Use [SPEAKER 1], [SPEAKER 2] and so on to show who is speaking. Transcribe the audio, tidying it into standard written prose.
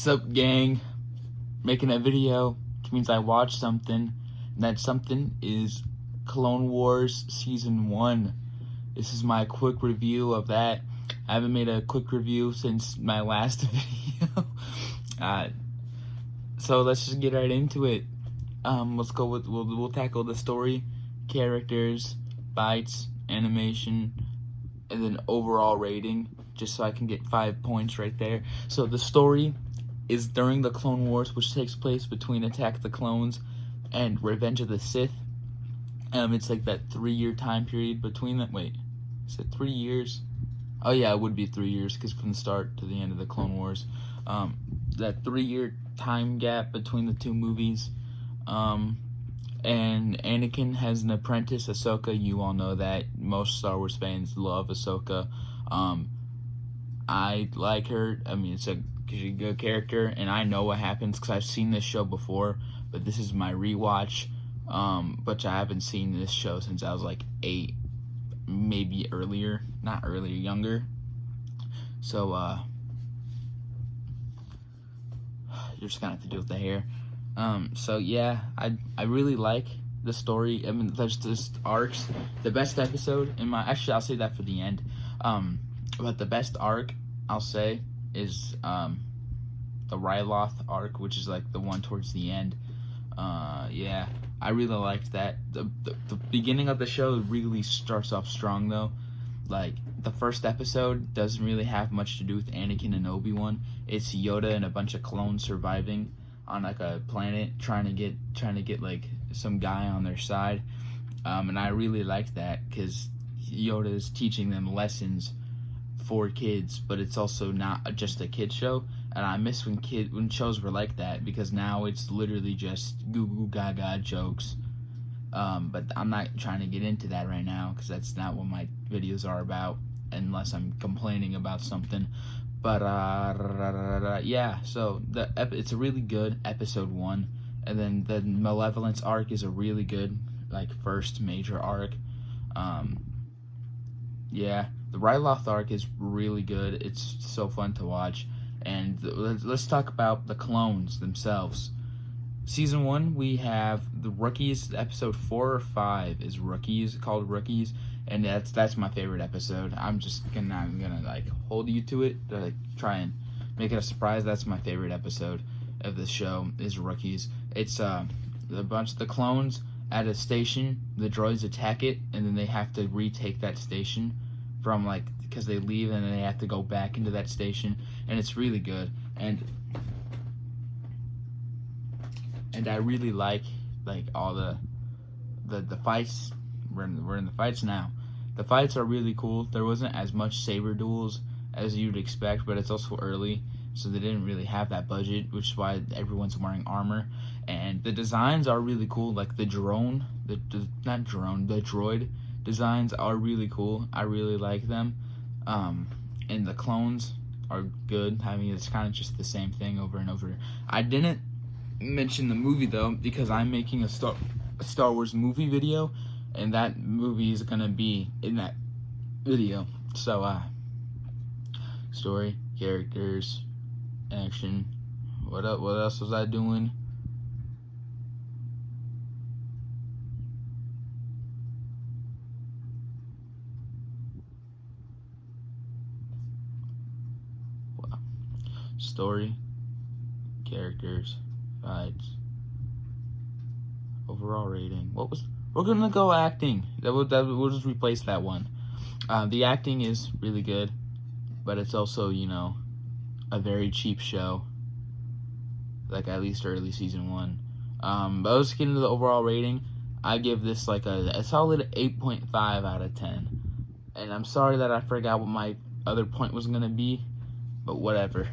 [SPEAKER 1] Sup, gang? Making a video, which means I watched something, and that something is Clone Wars Season 1. This is my quick review of that. I haven't made a quick review since my last video. So let's just get right into it. Let's go with, we'll tackle the story, characters, fights, animation, and then overall rating, just so I can get 5 points right there. So the story is during the Clone Wars, which takes place between Attack of the Clones and Revenge of the Sith. It's like that 3-year time period between them. Wait, is it 3 years? Oh yeah, it would be 3 years, because from the start to the end of the Clone Wars. That 3-year time gap between the two movies. And Anakin has an apprentice, Ahsoka. You all know that. Most Star Wars fans love Ahsoka. I like her. I mean, she's a good character, and I know what happens because I've seen this show before, but this is my rewatch. But I haven't seen this show since I was like 8, maybe earlier. Not earlier, younger. So, you're just gonna have to deal with the hair. So yeah, I really like the story. I mean, there's just arcs. The best episode actually, I'll say that for the end. But the best arc, I'll say, is the Ryloth arc, which is like the one towards the end. Yeah, I really liked that. The beginning of the show really starts off strong though. Like, the first episode doesn't really have much to do with Anakin and Obi-Wan. It's Yoda and a bunch of clones surviving on like a planet, trying to get like some guy on their side. And I really liked that because Yoda is teaching them lessons for kids, but it's also not just a kid show. And I miss when shows were like that, because now it's literally just goo goo gaga jokes. But I'm not trying to get into that right now, because that's not what my videos are about, unless I'm complaining about something. But yeah, so it's a really good episode 1, and then the Malevolence arc is a really good like first major arc. Yeah, the Ryloth arc is really good. It's so fun to watch. And let's talk about the clones themselves. Season 1, we have the Rookies. Episode 4 or 5 is Rookies, called Rookies, and that's my favorite episode. I'm gonna like hold you to it, like try and make it a surprise. That's my favorite episode of the show, is Rookies. It's a bunch of the clones at a station. The droids attack it, and then they have to retake that station from because they leave, and then they have to go back into that station, and it's really good. And I really like all the fights. We're in the fights now. The fights are really cool. There wasn't as much saber duels as you'd expect, but it's also early, so they didn't really have that budget, which is why everyone's wearing armor. And the designs are really cool. Like the droid designs are really cool. I really like them. And the clones are good. I mean, it's kind of just the same thing over and over. I didn't mention the movie though, because I'm making a Star Wars movie video, and that movie is gonna be in that video. So story, characters, action. What else was I doing? Story, characters, fights, overall rating. We're gonna go acting. We'll just replace that one. The acting is really good, but it's also, a very cheap show. Like, at least early season 1. But let's get into the overall rating. I give this like a solid 8.5 out of 10. And I'm sorry that I forgot what my other point was gonna be, but whatever.